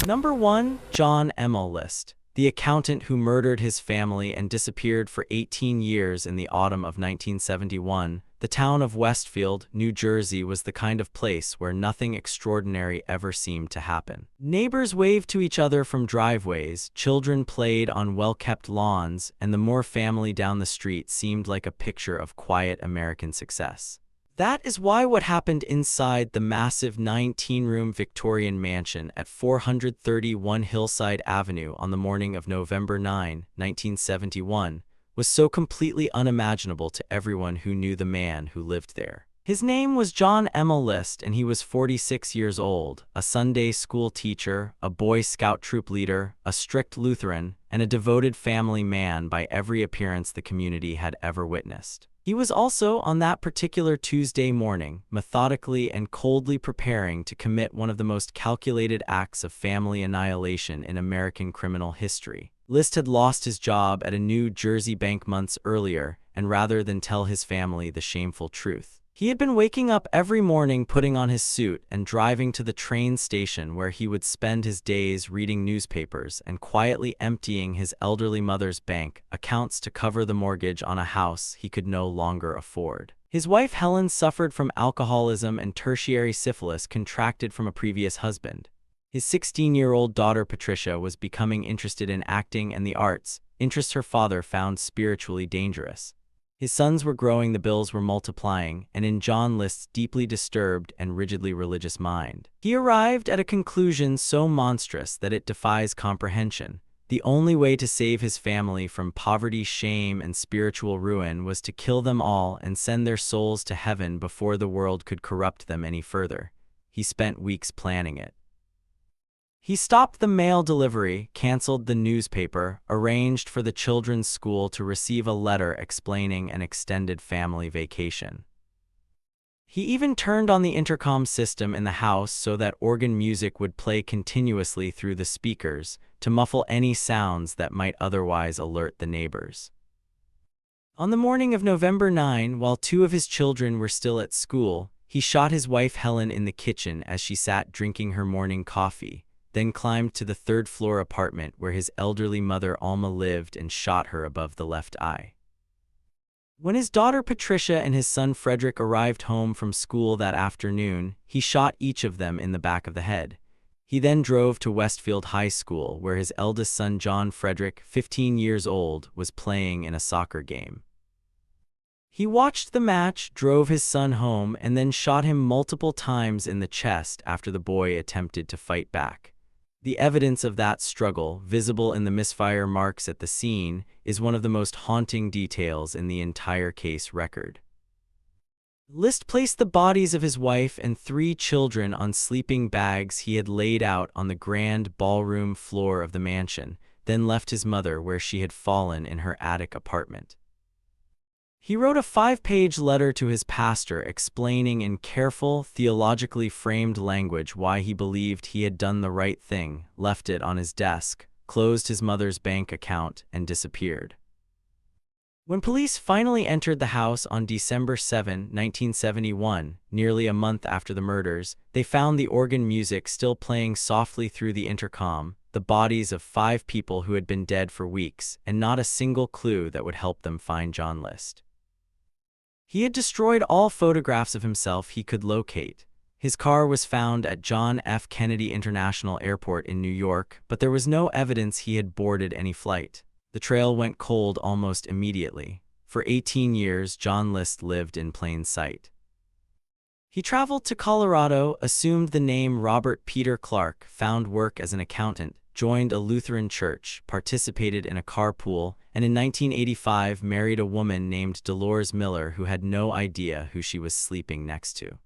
Number 1. John Emil List, the accountant who murdered his family and disappeared for 18 years in the autumn of 1971. The town of Westfield, New Jersey was the kind of place where nothing extraordinary ever seemed to happen. Neighbors waved to each other from driveways, children played on well-kept lawns, and the Moore family down the street seemed like a picture of quiet American success. That is why what happened inside the massive 19-room Victorian mansion at 431 Hillside Avenue on the morning of November 9, 1971, was so completely unimaginable to everyone who knew the man who lived there. His name was John Emil List, and he was 46 years old, a Sunday school teacher, a Boy Scout troop leader, a strict Lutheran, and a devoted family man by every appearance the community had ever witnessed. He was also, on that particular Tuesday morning, methodically and coldly preparing to commit one of the most calculated acts of family annihilation in American criminal history. List had lost his job at a New Jersey bank months earlier, and rather than tell his family the shameful truth, he had been waking up every morning, putting on his suit, and driving to the train station where he would spend his days reading newspapers and quietly emptying his elderly mother's bank accounts to cover the mortgage on a house he could no longer afford. His wife Helen suffered from alcoholism and tertiary syphilis contracted from a previous husband. His 16-year-old daughter Patricia was becoming interested in acting and the arts, interests her father found spiritually dangerous. His sons were growing, the bills were multiplying, and in John List's deeply disturbed and rigidly religious mind, he arrived at a conclusion so monstrous that it defies comprehension. The only way to save his family from poverty, shame, and spiritual ruin was to kill them all and send their souls to heaven before the world could corrupt them any further. He spent weeks planning it. He stopped the mail delivery, canceled the newspaper, arranged for the children's school to receive a letter explaining an extended family vacation. He even turned on the intercom system in the house so that organ music would play continuously through the speakers to muffle any sounds that might otherwise alert the neighbors. On the morning of November 9, while two of his children were still at school, he shot his wife Helen in the kitchen as she sat drinking her morning coffee, then climbed to the third-floor apartment where his elderly mother Alma lived and shot her above the left eye. When his daughter Patricia and his son Frederick arrived home from school that afternoon, he shot each of them in the back of the head. He then drove to Westfield High School, where his eldest son John Frederick, 15 years old, was playing in a soccer game. He watched the match, drove his son home, and then shot him multiple times in the chest after the boy attempted to fight back. The evidence of that struggle, visible in the misfire marks at the scene, is one of the most haunting details in the entire case record. List placed the bodies of his wife and 3 children on sleeping bags he had laid out on the grand ballroom floor of the mansion, then left his mother where she had fallen in her attic apartment. He wrote a 5-page letter to his pastor explaining in careful, theologically framed language why he believed he had done the right thing, left it on his desk, closed his mother's bank account, and disappeared. When police finally entered the house on December 7, 1971, nearly a month after the murders, they found the organ music still playing softly through the intercom, the bodies of 5 people who had been dead for weeks, and not a single clue that would help them find John List. He had destroyed all photographs of himself he could locate. His car was found at John F. Kennedy International Airport in New York, but there was no evidence he had boarded any flight. The trail went cold almost immediately. For 18 years, John List lived in plain sight. He traveled to Colorado, assumed the name Robert Peter Clark, found work as an accountant, joined a Lutheran church, participated in a carpool, and in 1985 married a woman named Dolores Miller who had no idea who she was sleeping next to.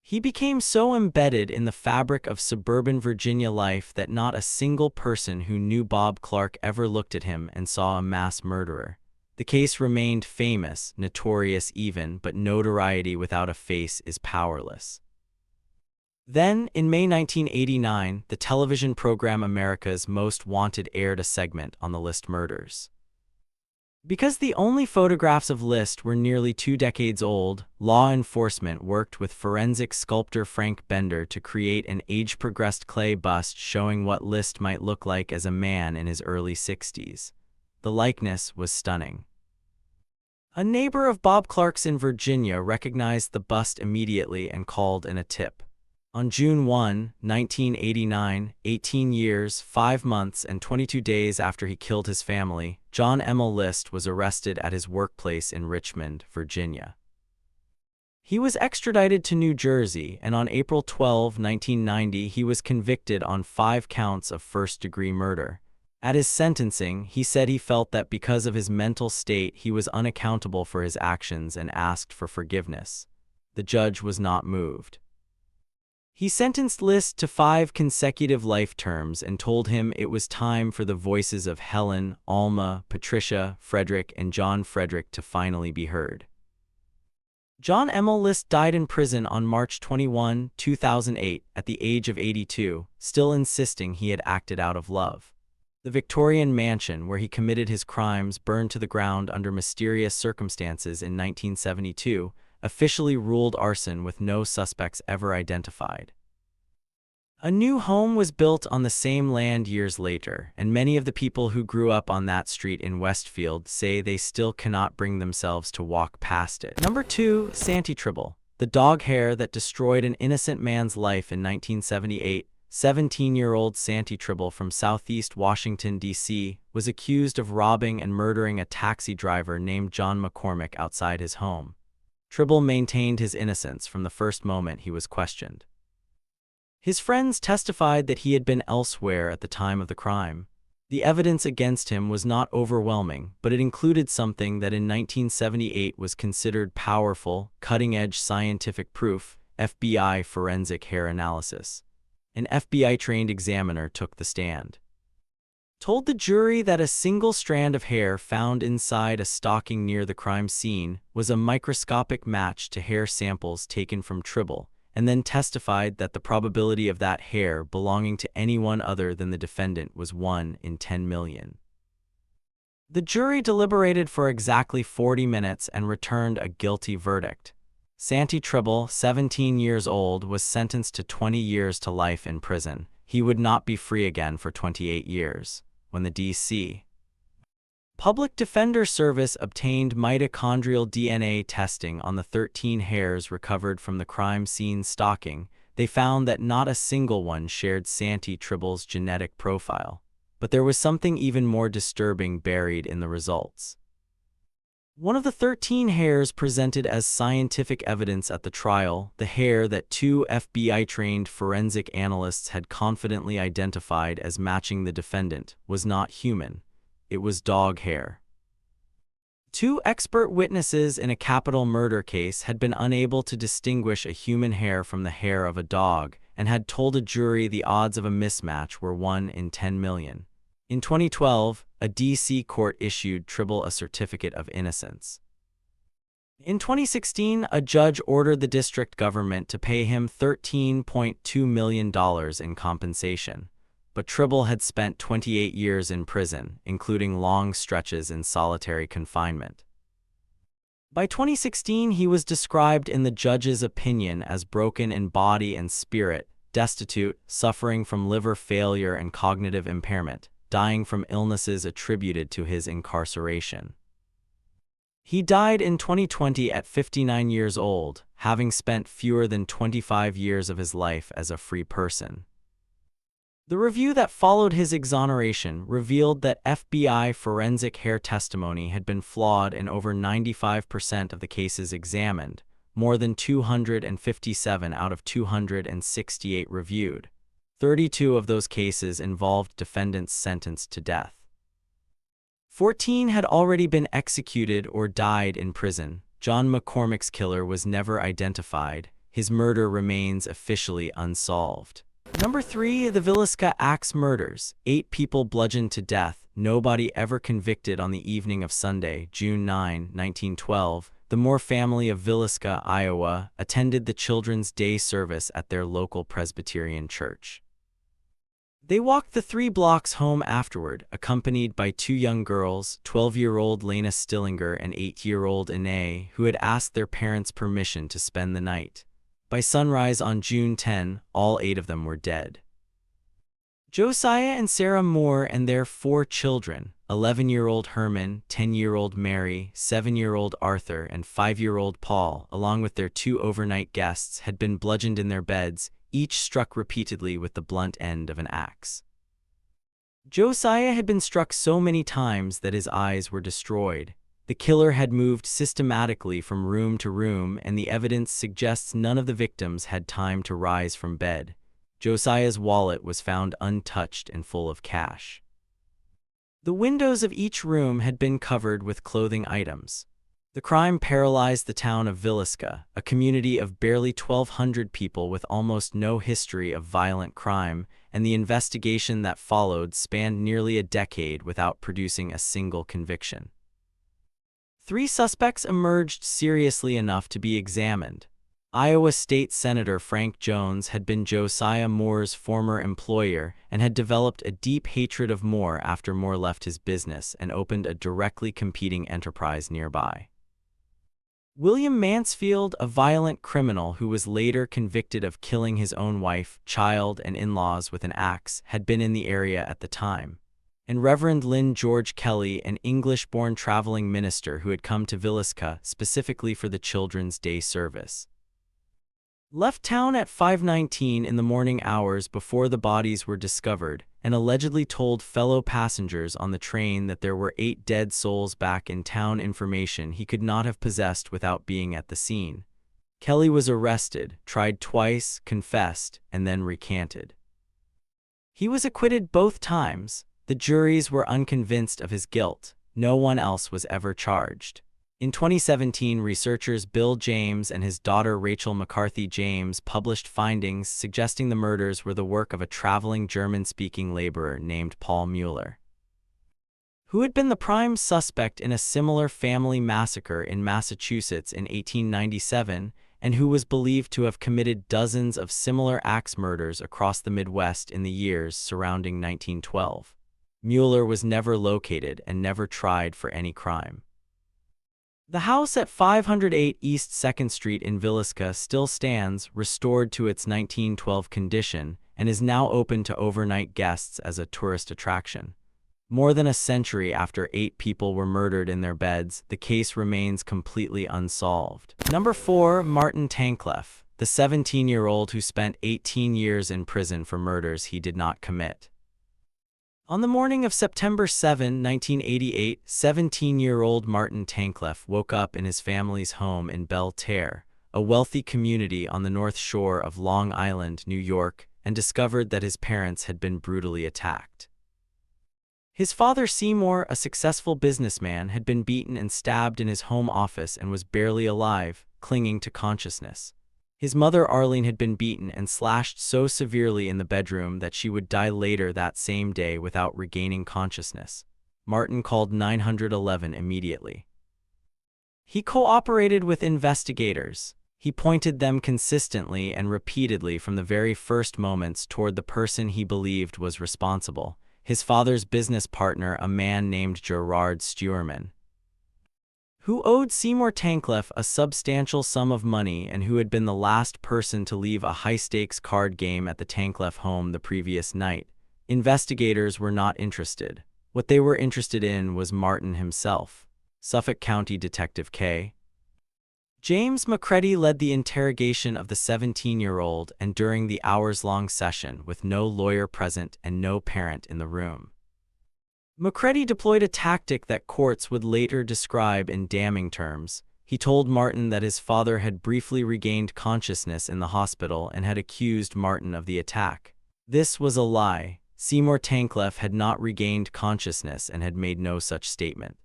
He became so embedded in the fabric of suburban Virginia life that not a single person who knew Bob Clark ever looked at him and saw a mass murderer. The case remained famous, notorious even, but notoriety without a face is powerless. Then, in May 1989, the television program America's Most Wanted aired a segment on the List murders. Because the only photographs of List were nearly 2 decades old, law enforcement worked with forensic sculptor Frank Bender to create an age-progressed clay bust showing what List might look like as a man in his early 60s. The likeness was stunning. A neighbor of Bob Clark's in Virginia recognized the bust immediately and called in a tip. On June 1, 1989, 18 years, 5 months, and 22 days after he killed his family, John Emil List was arrested at his workplace in Richmond, Virginia. He was extradited to New Jersey, and on April 12, 1990, he was convicted on 5 counts of first-degree murder. At his sentencing, he said he felt that because of his mental state, he was unaccountable for his actions and asked for forgiveness. The judge was not moved. He sentenced List to 5 consecutive life terms and told him it was time for the voices of Helen, Alma, Patricia, Frederick, and John Frederick to finally be heard. John Emil List died in prison on March 21, 2008, at the age of 82, still insisting he had acted out of love. The Victorian mansion where he committed his crimes burned to the ground under mysterious circumstances in 1972, officially ruled arson with no suspects ever identified. A new home was built on the same land years later, and many of the people who grew up on that street in Westfield say they still cannot bring themselves to walk past it. Number 2, Santae Tribble. The dog hair that destroyed an innocent man's life in 1978, 17-year-old Santae Tribble from southeast Washington, D.C., was accused of robbing and murdering a taxi driver named John McCormick outside his home. Tribble maintained his innocence from the first moment he was questioned. His friends testified that he had been elsewhere at the time of the crime. The evidence against him was not overwhelming, but it included something that in 1978 was considered powerful, cutting-edge scientific proof: FBI forensic hair analysis. An FBI-trained examiner took the stand. Told the jury that a single strand of hair found inside a stocking near the crime scene was a microscopic match to hair samples taken from Tribble, and then testified that the probability of that hair belonging to anyone other than the defendant was 1 in 10 million. The jury deliberated for exactly 40 minutes and returned a guilty verdict. Santae Tribble, 17 years old, was sentenced to 20 years to life in prison. He would not be free again for 28 years. When the D.C. Public Defender Service obtained mitochondrial DNA testing on the 13 hairs recovered from the crime scene stocking, they found that not a single one shared Santae Tribble's genetic profile. But there was something even more disturbing buried in the results. One of the 13 hairs presented as scientific evidence at the trial, the hair that 2 FBI-trained forensic analysts had confidently identified as matching the defendant, was not human. It was dog hair. 2 expert witnesses in a capital murder case had been unable to distinguish a human hair from the hair of a dog, and had told a jury the odds of a mismatch were 1 in 10 million. In 2012, a D.C. court issued Tribble a certificate of innocence. In 2016, a judge ordered the district government to pay him $13.2 million in compensation. But Tribble had spent 28 years in prison, including long stretches in solitary confinement. By 2016, he was described in the judge's opinion as broken in body and spirit, destitute, suffering from liver failure and cognitive impairment, dying from illnesses attributed to his incarceration. He died in 2020 at 59 years old, having spent fewer than 25 years of his life as a free person. The review that followed his exoneration revealed that FBI forensic hair testimony had been flawed in over 95% of the cases examined, more than 257 out of 268 reviewed. 32 of those cases involved defendants sentenced to death. 14 had already been executed or died in prison. John McCormick's killer was never identified. His murder remains officially unsolved. Number 3, the Villisca axe murders. 8 people bludgeoned to death, nobody ever convicted. On the evening of Sunday, June 9, 1912, the Moore family of Villisca, Iowa, attended the Children's Day service at their local Presbyterian church. They walked the 3 blocks home afterward, accompanied by 2 young girls, 12-year-old Lena Stillinger and 8-year-old Ine, who had asked their parents' permission to spend the night. By sunrise on June 10, all 8 of them were dead. Josiah and Sarah Moore and their 4 children, 11-year-old Herman, 10-year-old Mary, 7-year-old Arthur, and 5-year-old Paul, along with their 2 overnight guests, had been bludgeoned in their beds, each struck repeatedly with the blunt end of an axe. Josiah had been struck so many times that his eyes were destroyed. The killer had moved systematically from room to room, and the evidence suggests none of the victims had time to rise from bed. Josiah's wallet was found untouched and full of cash. The windows of each room had been covered with clothing items. The crime paralyzed the town of Villisca, a community of barely 1,200 people with almost no history of violent crime, and the investigation that followed spanned nearly a decade without producing a single conviction. 3 suspects emerged seriously enough to be examined. Iowa State Senator Frank Jones had been Josiah Moore's former employer and had developed a deep hatred of Moore after Moore left his business and opened a directly competing enterprise nearby. William Mansfield, a violent criminal who was later convicted of killing his own wife, child, and in-laws with an axe, had been in the area at the time. And Reverend Lynn George Kelly, an English-born traveling minister who had come to Villisca specifically for the Children's Day service, left town at 5:19 in the morning hours before the bodies were discovered, and allegedly told fellow passengers on the train that there were 8 dead souls back in town, information he could not have possessed without being at the scene. Kelly was arrested, tried twice, confessed, and then recanted. He was acquitted both times. The juries were unconvinced of his guilt. No one else was ever charged. In 2017, researchers Bill James and his daughter Rachel McCarthy James published findings suggesting the murders were the work of a traveling German-speaking laborer named Paul Mueller, who had been the prime suspect in a similar family massacre in Massachusetts in 1897 and who was believed to have committed dozens of similar axe murders across the Midwest in the years surrounding 1912. Mueller was never located and never tried for any crime. The house at 508 East 2nd Street in Villisca still stands, restored to its 1912 condition, and is now open to overnight guests as a tourist attraction. More than a century after 8 people were murdered in their beds, the case remains completely unsolved. Number 4. Martin Tankleff, the 17-year-old who spent 18 years in prison for murders he did not commit. On the morning of September 7, 1988, 17-year-old Martin Tankleff woke up in his family's home in Belle Terre, a wealthy community on the North Shore of Long Island, New York, and discovered that his parents had been brutally attacked. His father Seymour, a successful businessman, had been beaten and stabbed in his home office and was barely alive, clinging to consciousness. His mother Arlene had been beaten and slashed so severely in the bedroom that she would die later that same day without regaining consciousness. Martin called 911 immediately. He cooperated with investigators. He pointed them consistently and repeatedly from the very first moments toward the person he believed was responsible, his father's business partner, a man named Gerard Steuerman, who owed Seymour Tankleff a substantial sum of money and who had been the last person to leave a high-stakes card game at the Tankleff home the previous night. Investigators were not interested. What they were interested in was Martin himself. Suffolk County Detective K. James McCready led the interrogation of the 17-year-old, and during the hours-long session, with no lawyer present and no parent in the room, McCready deployed a tactic that courts would later describe in damning terms. He told Martin that his father had briefly regained consciousness in the hospital and had accused Martin of the attack. This was a lie. Seymour Tankleff had not regained consciousness and had made no such statement.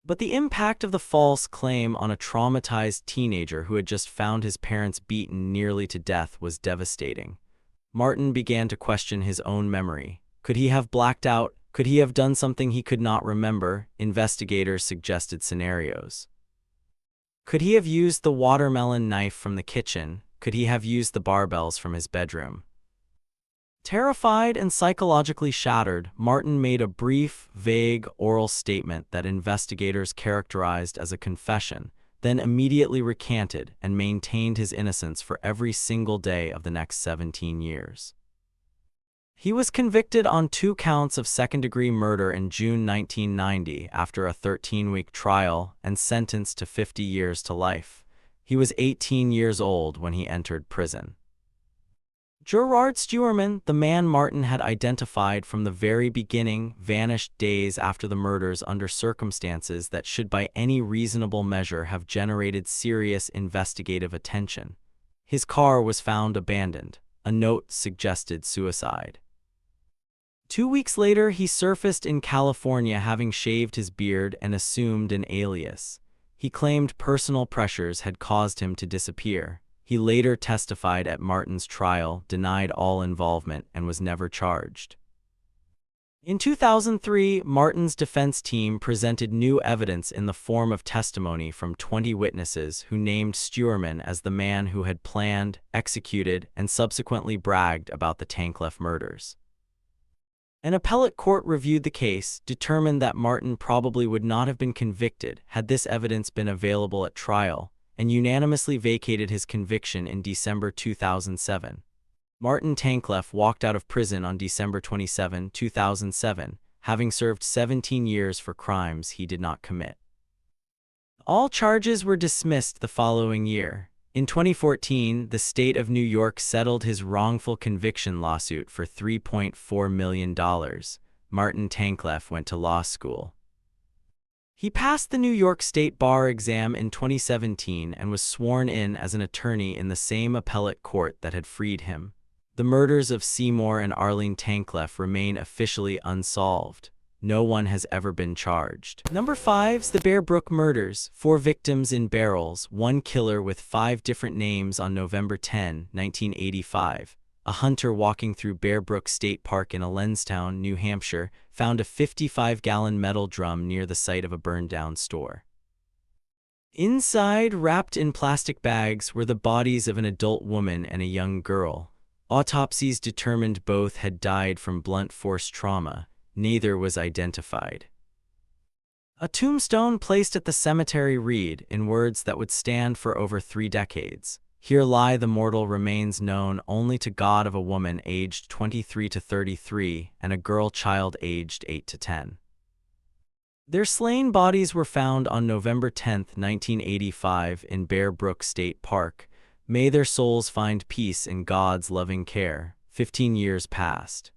But the impact of the false claim on a traumatized teenager who had just found his parents beaten nearly to death was devastating. Martin began to question his own memory. Could he have blacked out? Could he have done something he could not remember? Investigators suggested scenarios. Could he have used the watermelon knife from the kitchen? Could he have used the barbells from his bedroom? Terrified and psychologically shattered, Martin made a brief, vague oral statement that investigators characterized as a confession, then immediately recanted and maintained his innocence for every single day of the next 17 years. He was convicted on 2 counts of second-degree murder in June 1990 after a 13-week trial and sentenced to 50 years to life. He was 18 years old when he entered prison. Gerard Stuerman, the man Martin had identified from the very beginning, vanished days after the murders under circumstances that should by any reasonable measure have generated serious investigative attention. His car was found abandoned. A note suggested suicide. 2 weeks later, he surfaced in California having shaved his beard and assumed an alias. He claimed personal pressures had caused him to disappear. He later testified at Martin's trial, denied all involvement, and was never charged. In 2003, Martin's defense team presented new evidence in the form of testimony from 20 witnesses who named Stuerman as the man who had planned, executed, and subsequently bragged about the Tankleff murders. An appellate court reviewed the case, determined that Martin probably would not have been convicted had this evidence been available at trial, and unanimously vacated his conviction in December 2007. Martin Tankleff walked out of prison on December 27, 2007, having served 17 years for crimes he did not commit. All charges were dismissed the following year. In 2014, the state of New York settled his wrongful conviction lawsuit for $3.4 million. Martin Tankleff went to law school. He passed the New York State Bar exam in 2017 and was sworn in as an attorney in the same appellate court that had freed him. The murders of Seymour and Arlene Tankleff remain officially unsolved. No one has ever been charged. Number 5's the Bear Brook murders. 4 victims in barrels, 1 killer with 5 different names. On November 10, 1985. A hunter walking through Bear Brook State Park in Allenstown, New Hampshire, found a 55-gallon metal drum near the site of a burned-down store. Inside, wrapped in plastic bags, were the bodies of an adult woman and a young girl. Autopsies determined both had died from blunt force trauma. Neither was identified. A tombstone placed at the cemetery read, in words that would stand for over 3 decades, "Here lie the mortal remains known only to God of a woman aged 23 to 33 and a girl child aged 8 to 10. Their slain bodies were found on November 10, 1985 in Bear Brook State Park. May their souls find peace in God's loving care. 15 years passed.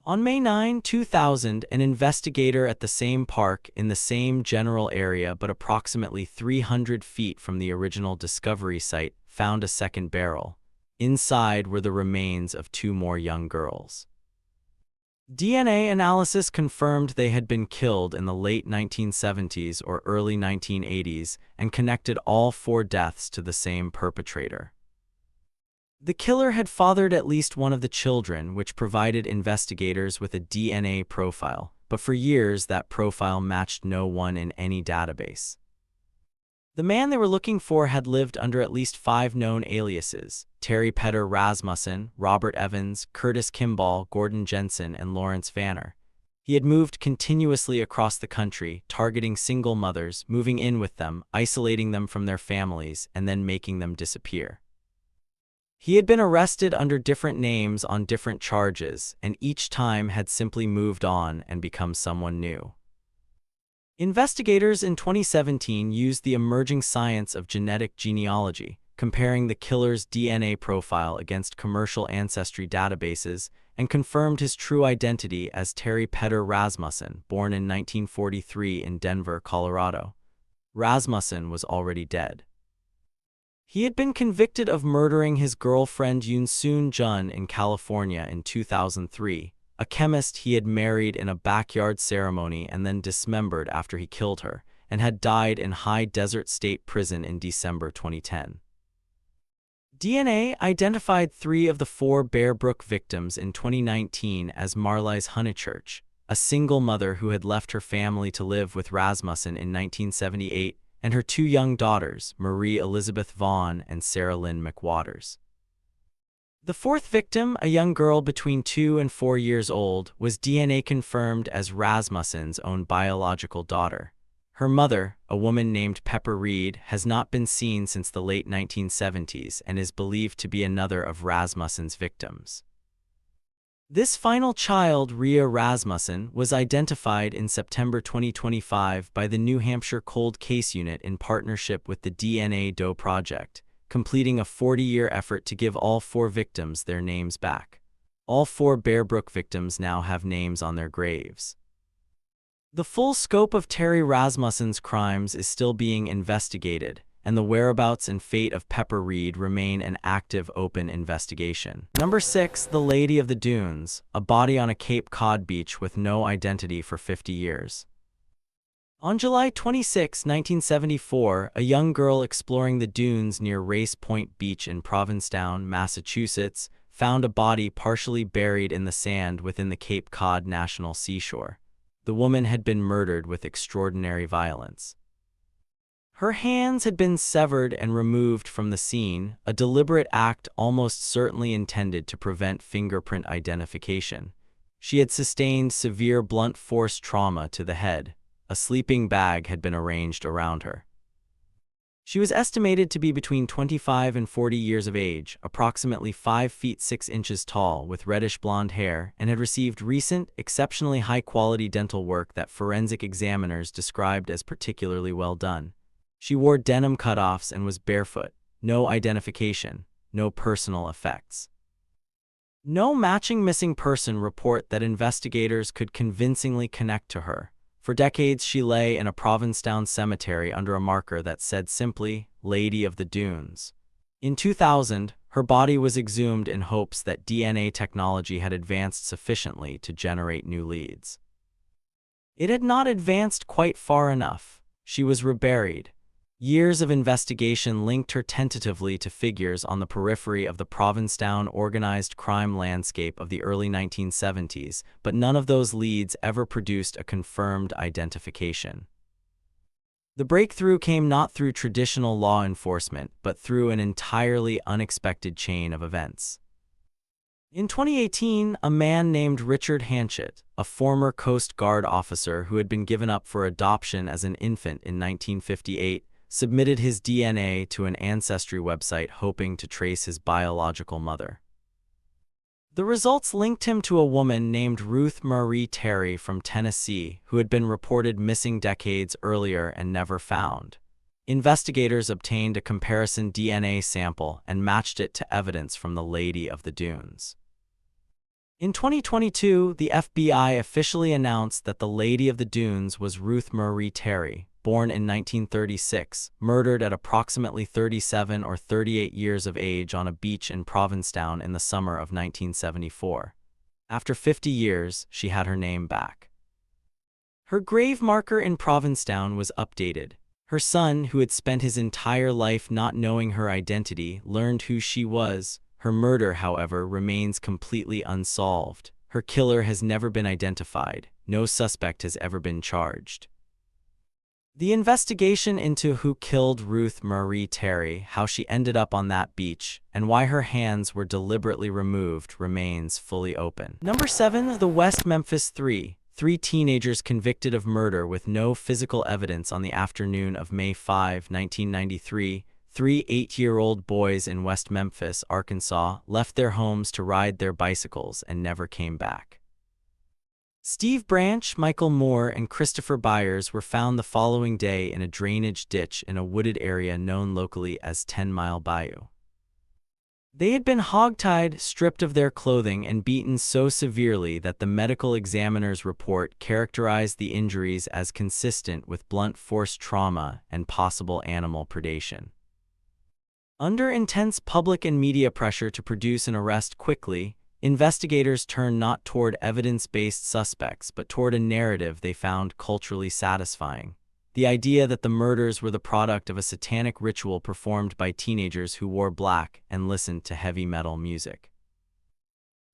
On May 9, 2000, an investigator at the same park in the same general area but approximately 300 feet from the original discovery site found a second barrel. Inside were the remains of 2 more young girls. DNA analysis confirmed they had been killed in the late 1970s or early 1980s and connected all 4 deaths to the same perpetrator. The killer had fathered at least one of the children, which provided investigators with a DNA profile, but for years that profile matched no one in any database. The man they were looking for had lived under at least 5 known aliases: Terry Petter Rasmussen, Robert Evans, Curtis Kimball, Gordon Jensen, and Lawrence Vanner. He had moved continuously across the country, targeting single mothers, moving in with them, isolating them from their families, and then making them disappear. He had been arrested under different names on different charges, and each time had simply moved on and become someone new. Investigators in 2017 used the emerging science of genetic genealogy, comparing the killer's DNA profile against commercial ancestry databases, and confirmed his true identity as Terry Petter Rasmussen, born in 1943 in Denver, Colorado. Rasmussen was already dead. He had been convicted of murdering his girlfriend Yoon Jun in California in 2003, a chemist he had married in a backyard ceremony and then dismembered after he killed her, and had died in High Desert State Prison in December 2010. DNA identified 3 of the 4 Bear Brook victims in 2019 as Marlies Honeychurch, a single mother who had left her family to live with Rasmussen in 1978, and her 2 young daughters, Marie Elizabeth Vaughn and Sarah Lynn McWaters. The fourth victim, a young girl between 2 and 4 years old, was DNA confirmed as Rasmussen's own biological daughter. Her mother, a woman named Pepper Reed, has not been seen since the late 1970s and is believed to be another of Rasmussen's victims. This final child, Rhea Rasmussen, was identified in September 2025 by the New Hampshire Cold Case Unit in partnership with the DNA Doe Project, completing a 40-year effort to give all 4 victims their names back. All 4 Bear Brook victims now have names on their graves. The full scope of Terry Rasmussen's crimes is still being investigated, and the whereabouts and fate of Pepper Reed remain an active open investigation. Number 6. The Lady of the Dunes, a body on a Cape Cod beach with no identity for 50 years. On July 26, 1974, a young girl exploring the dunes near Race Point Beach in Provincetown, Massachusetts, found a body partially buried in the sand within the Cape Cod National Seashore. The woman had been murdered with extraordinary violence. Her hands had been severed and removed from the scene, a deliberate act almost certainly intended to prevent fingerprint identification. She had sustained severe blunt force trauma to the head. A sleeping bag had been arranged around her. She was estimated to be between 25 and 40 years of age, approximately 5 feet 6 inches tall, with reddish blonde hair, and had received recent, exceptionally high-quality dental work that forensic examiners described as particularly well done. She wore denim cutoffs and was barefoot. No identification, no personal effects. No matching missing person report that investigators could convincingly connect to her. For decades, she lay in a Provincetown cemetery under a marker that said simply, Lady of the Dunes. In 2000, her body was exhumed in hopes that DNA technology had advanced sufficiently to generate new leads. It had not advanced quite far enough. She was reburied. Years of investigation linked her tentatively to figures on the periphery of the Provincetown organized crime landscape of the early 1970s, but none of those leads ever produced a confirmed identification. The breakthrough came not through traditional law enforcement, but through an entirely unexpected chain of events. In 2018, a man named Richard Hanchett, a former Coast Guard officer who had been given up for adoption as an infant in 1958, submitted his DNA to an ancestry website hoping to trace his biological mother. The results linked him to a woman named Ruth Marie Terry from Tennessee, who had been reported missing decades earlier and never found. Investigators obtained a comparison DNA sample and matched it to evidence from the Lady of the Dunes. In 2022, the FBI officially announced that the Lady of the Dunes was Ruth Marie Terry, born in 1936, murdered at approximately 37 or 38 years of age on a beach in Provincetown in the summer of 1974. After 50 years, she had her name back. Her grave marker in Provincetown was updated. Her son, who had spent his entire life not knowing her identity, learned who she was. Her murder, however, remains completely unsolved. Her killer has never been identified. No suspect has ever been charged. The investigation into who killed Ruth Marie Terry, how she ended up on that beach, and why her hands were deliberately removed remains fully open. Number 7. The West Memphis Three. 3 teenagers convicted of murder with no physical evidence on the afternoon of May 5, 1993. 3 8-year-old boys in West Memphis, Arkansas, left their homes to ride their bicycles and never came back. Steve Branch, Michael Moore, and Christopher Byers were found the following day in a drainage ditch in a wooded area known locally as 10 Mile Bayou. They had been hogtied, stripped of their clothing, and beaten so severely that the medical examiner's report characterized the injuries as consistent with blunt force trauma and possible animal predation. Under intense public and media pressure to produce an arrest quickly, investigators turned not toward evidence-based suspects but toward a narrative they found culturally satisfying. The idea that the murders were the product of a satanic ritual performed by teenagers who wore black and listened to heavy metal music.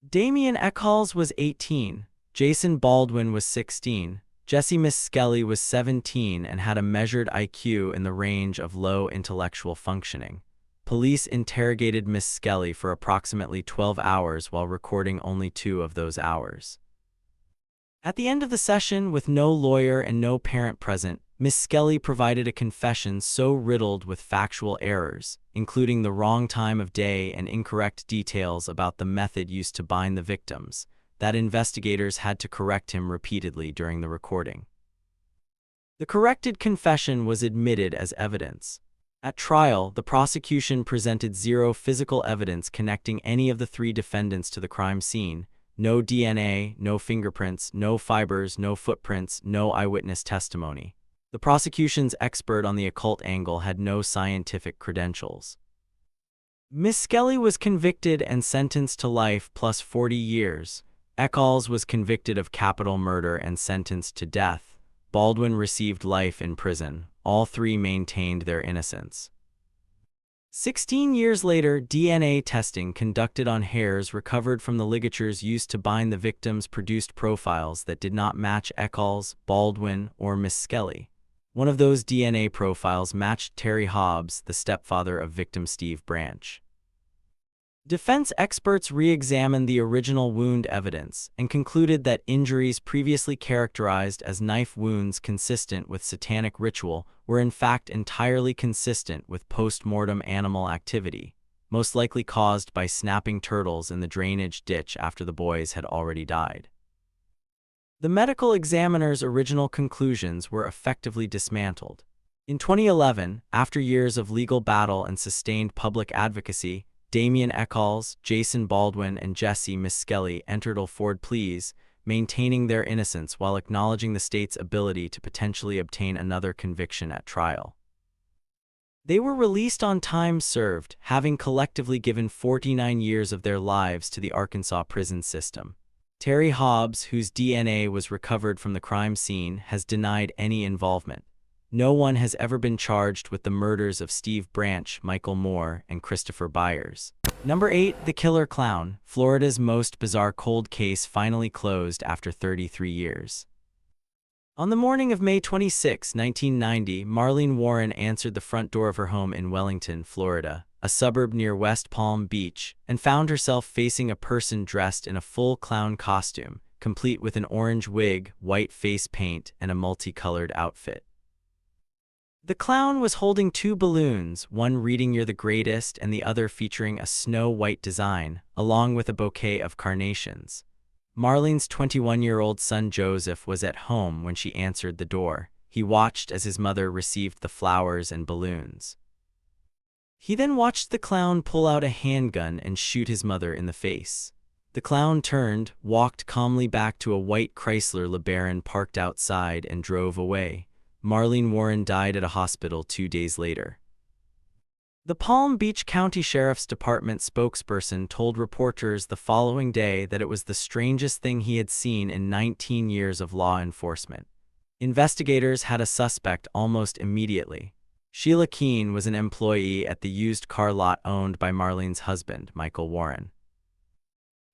Damien Eccles was 18, Jason Baldwin was 16, Jesse Misskelley was 17 and had a measured IQ in the range of low intellectual functioning. Police interrogated Miss Skelly for approximately 12 hours while recording only 2 of those hours. At the end of the session, with no lawyer and no parent present, Miss Skelly provided a confession so riddled with factual errors, including the wrong time of day and incorrect details about the method used to bind the victims, that investigators had to correct him repeatedly during the recording. The corrected confession was admitted as evidence. At trial, the prosecution presented 0 physical evidence connecting any of the 3 defendants to the crime scene: no DNA, no fingerprints, no fibers, no footprints, no eyewitness testimony. The prosecution's expert on the occult angle had no scientific credentials. Miss Skelly was convicted and sentenced to life plus 40 years. Eccles was convicted of capital murder and sentenced to death. Baldwin received life in prison. All 3 maintained their innocence. 16 years later, DNA testing conducted on hairs recovered from the ligatures used to bind the victims produced profiles that did not match Eccles, Baldwin, or Miss Skelly. One of those DNA profiles matched Terry Hobbs, the stepfather of victim Steve Branch. Defense experts re-examined the original wound evidence and concluded that injuries previously characterized as knife wounds consistent with satanic ritual were in fact entirely consistent with post-mortem animal activity, most likely caused by snapping turtles in the drainage ditch after the boys had already died. The medical examiner's original conclusions were effectively dismantled. In 2011, after years of legal battle and sustained public advocacy, Damien Eccles, Jason Baldwin, and Jesse Miss Skelly entered Ford pleas, maintaining their innocence while acknowledging the state's ability to potentially obtain another conviction at trial. They were released on time served, having collectively given 49 years of their lives to the Arkansas prison system. Terry Hobbs, whose DNA was recovered from the crime scene, has denied any involvement. No one has ever been charged with the murders of Steve Branch, Michael Moore, and Christopher Byers. Number 8. The Killer Clown. Florida's most bizarre cold case finally closed after 33 years. On the morning of May 26, 1990, Marlene Warren answered the front door of her home in Wellington, Florida, a suburb near West Palm Beach, and found herself facing a person dressed in a full clown costume, complete with an orange wig, white face paint, and a multicolored outfit. The clown was holding 2 balloons, one reading "You're the Greatest" and the other featuring a snow-white design, along with a bouquet of carnations. Marlene's 21-year-old son Joseph was at home when she answered the door. He watched as his mother received the flowers and balloons. He then watched the clown pull out a handgun and shoot his mother in the face. The clown turned, walked calmly back to a white Chrysler LeBaron parked outside, and drove away. Marlene Warren died at a hospital 2 days later. The Palm Beach County Sheriff's Department spokesperson told reporters the following day that it was the strangest thing he had seen in 19 years of law enforcement. Investigators had a suspect almost immediately. Sheila Keene was an employee at the used car lot owned by Marlene's husband, Michael Warren.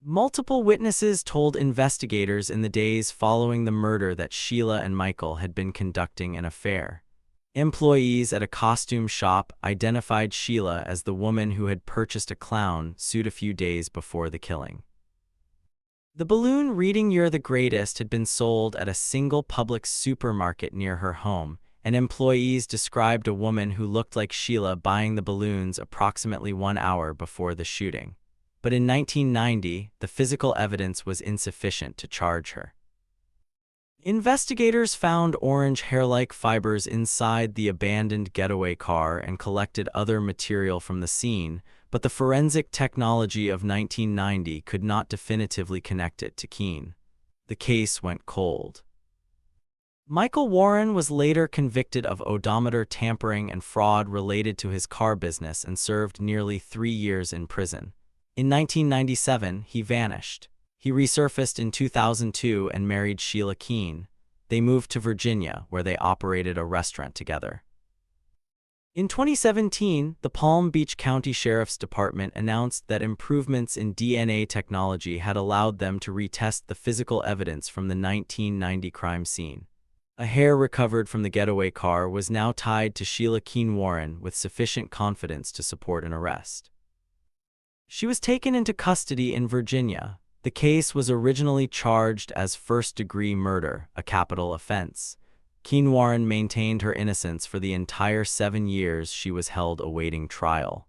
Multiple witnesses told investigators in the days following the murder that Sheila and Michael had been conducting an affair. Employees at a costume shop identified Sheila as the woman who had purchased a clown suit a few days before the killing. The balloon reading "You're the Greatest" had been sold at a single Publix supermarket near her home, and employees described a woman who looked like Sheila buying the balloons approximately 1 hour before the shooting. But in 1990, the physical evidence was insufficient to charge her. Investigators found orange hair-like fibers inside the abandoned getaway car and collected other material from the scene, but the forensic technology of 1990 could not definitively connect it to Keene. The case went cold. Michael Warren was later convicted of odometer tampering and fraud related to his car business and served nearly 3 years in prison. In 1997, he vanished. He resurfaced in 2002 and married Sheila Keene. They moved to Virginia, where they operated a restaurant together. In 2017, the Palm Beach County Sheriff's Department announced that improvements in DNA technology had allowed them to retest the physical evidence from the 1990 crime scene. A hair recovered from the getaway car was now tied to Sheila Keene Warren with sufficient confidence to support an arrest. She was taken into custody in Virginia. The case was originally charged as first-degree murder, a capital offense. Keene Warren maintained her innocence for the entire 7 years she was held awaiting trial.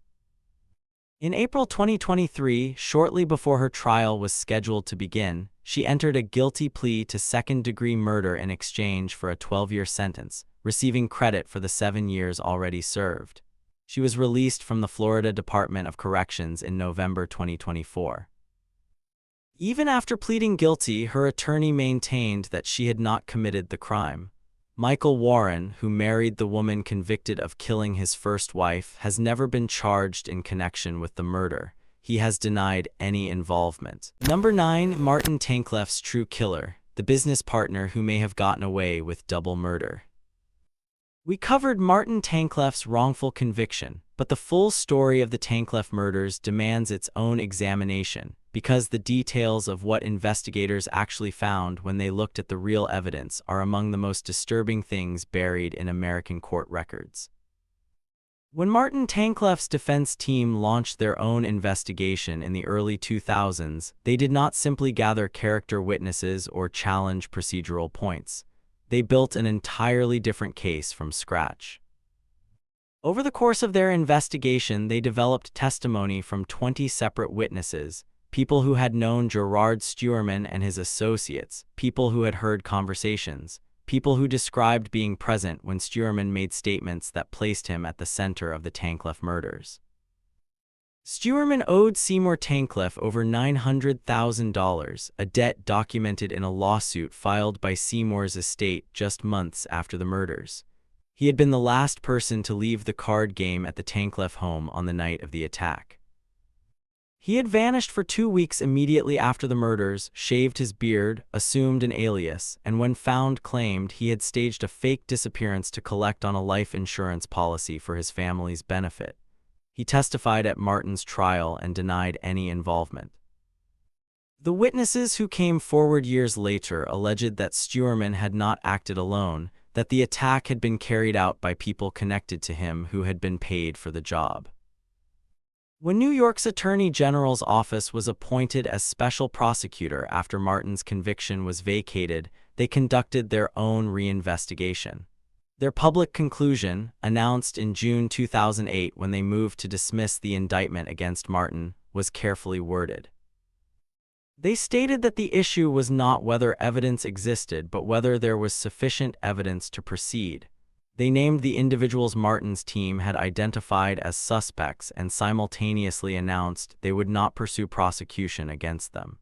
In April 2023, shortly before her trial was scheduled to begin, she entered a guilty plea to second-degree murder in exchange for a 12-year sentence, receiving credit for the 7 years already served. She was released from the Florida Department of Corrections in November 2024. Even after pleading guilty, her attorney maintained that she had not committed the crime. Michael Warren, who married the woman convicted of killing his first wife, has never been charged in connection with the murder. He has denied any involvement. Number 9. Martin Tankleff's true killer, the business partner who may have gotten away with double murder. We covered Martin Tankleff's wrongful conviction, but the full story of the Tankleff murders demands its own examination, because the details of what investigators actually found when they looked at the real evidence are among the most disturbing things buried in American court records. When Martin Tankleff's defense team launched their own investigation in the early 2000s, they did not simply gather character witnesses or challenge procedural points. They built an entirely different case from scratch. Over the course of their investigation, they developed testimony from 20 separate witnesses, people who had known Gerard Steuermann and his associates, people who had heard conversations, people who described being present when Steuermann made statements that placed him at the center of the Tankleff murders. Steuermann owed Seymour Tankleff over $900,000, a debt documented in a lawsuit filed by Seymour's estate just months after the murders. He had been the last person to leave the card game at the Tankleff home on the night of the attack. He had vanished for 2 weeks immediately after the murders, shaved his beard, assumed an alias, and when found claimed he had staged a fake disappearance to collect on a life insurance policy for his family's benefit. He testified at Martin's trial and denied any involvement. The witnesses who came forward years later alleged that Steuermann had not acted alone, that the attack had been carried out by people connected to him who had been paid for the job. When New York's Attorney General's office was appointed as special prosecutor after Martin's conviction was vacated, they conducted their own reinvestigation. Their public conclusion, announced in June 2008 when they moved to dismiss the indictment against Martin, was carefully worded. They stated that the issue was not whether evidence existed but whether there was sufficient evidence to proceed. They named the individuals Martin's team had identified as suspects and simultaneously announced they would not pursue prosecution against them.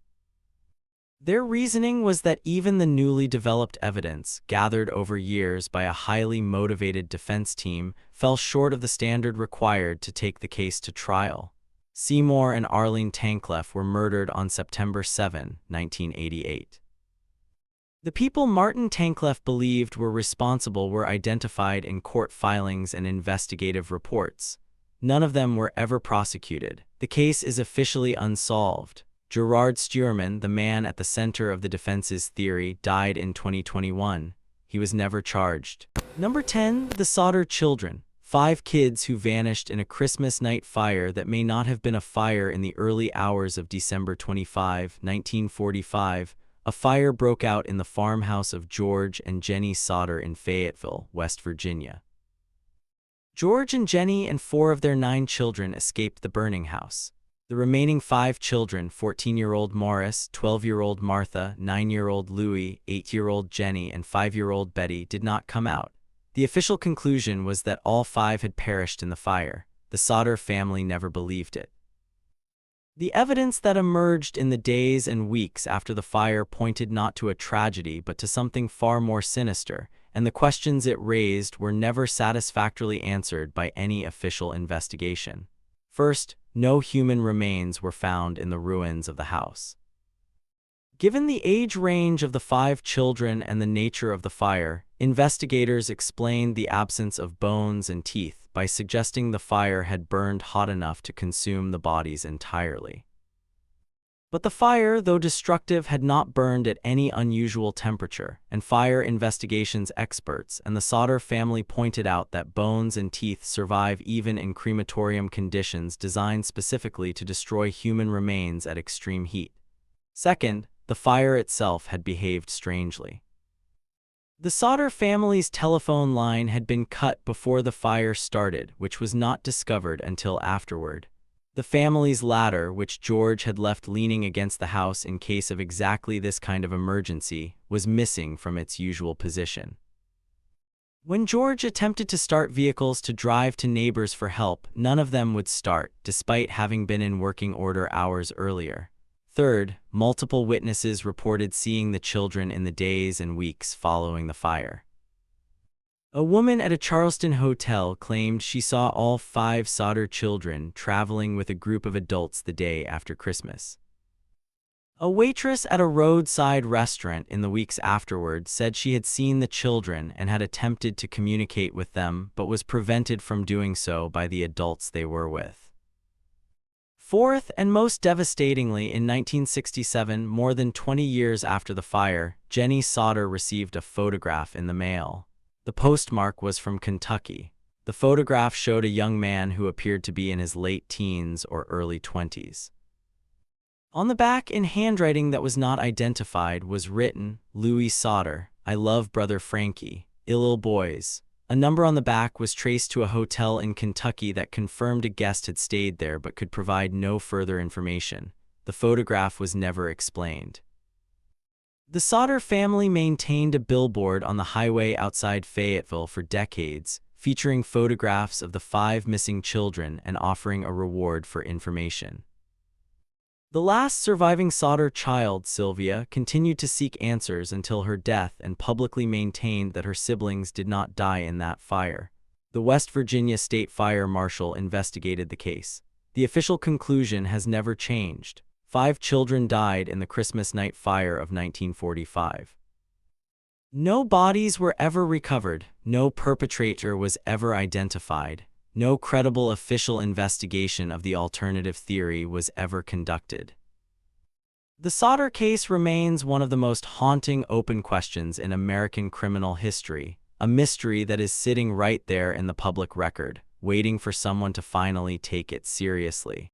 Their reasoning was that even the newly developed evidence, gathered over years by a highly motivated defense team, fell short of the standard required to take the case to trial. Seymour and Arlene Tankleff were murdered on September 7, 1988. The people Martin Tankleff believed were responsible were identified in court filings and investigative reports. None of them were ever prosecuted. The case is officially unsolved. Gerard Steuermann, the man at the center of the defense's theory, died in 2021. He was never charged. Number 10. The Sodder Children. 5 kids who vanished in a Christmas night fire that may not have been a fire in the early hours of December 25, 1945. A fire broke out in the farmhouse of George and Jenny Sodder in Fayetteville, West Virginia. George and Jenny and 4 of their 9 children escaped the burning house. The remaining 5 children, 14-year-old Morris, 12-year-old Martha, 9-year-old Louis, 8-year-old Jenny, and 5-year-old Betty, did not come out. The official conclusion was that all 5 had perished in the fire. The Sodder family never believed it. The evidence that emerged in the days and weeks after the fire pointed not to a tragedy but to something far more sinister, and the questions it raised were never satisfactorily answered by any official investigation. First, no human remains were found in the ruins of the house. Given the age range of the 5 children and the nature of the fire, investigators explained the absence of bones and teeth by suggesting the fire had burned hot enough to consume the bodies entirely. But the fire, though destructive, had not burned at any unusual temperature, and fire investigations experts and the Sauter family pointed out that bones and teeth survive even in crematorium conditions designed specifically to destroy human remains at extreme heat. Second, the fire itself had behaved strangely. The Sauter family's telephone line had been cut before the fire started, which was not discovered until afterward. The family's ladder, which George had left leaning against the house in case of exactly this kind of emergency, was missing from its usual position. When George attempted to start vehicles to drive to neighbors for help, none of them would start, despite having been in working order hours earlier. Third, multiple witnesses reported seeing the children in the days and weeks following the fire. A woman at a Charleston hotel claimed she saw all 5 Sauter children traveling with a group of adults the day after Christmas. A waitress at a roadside restaurant in the weeks afterward said she had seen the children and had attempted to communicate with them but was prevented from doing so by the adults they were with. Fourth, and most devastatingly, in 1967, more than 20 years after the fire, Jenny Sauter received a photograph in the mail. The postmark was from Kentucky. The photograph showed a young man who appeared to be in his late teens or early 20s. On the back, in handwriting that was not identified, was written, "Louis Sauter, I love brother Frankie, ill boys." A number on the back was traced to a hotel in Kentucky that confirmed a guest had stayed there but could provide no further information. The photograph was never explained. The Sauter family maintained a billboard on the highway outside Fayetteville for decades, featuring photographs of the 5 missing children and offering a reward for information. The last surviving Sauter child, Sylvia, continued to seek answers until her death and publicly maintained that her siblings did not die in that fire. The West Virginia State Fire Marshal investigated the case. The official conclusion has never changed. 5 children died in the Christmas night fire of 1945. No bodies were ever recovered, no perpetrator was ever identified, no credible official investigation of the alternative theory was ever conducted. The Sauter case remains one of the most haunting open questions in American criminal history, a mystery that is sitting right there in the public record, waiting for someone to finally take it seriously.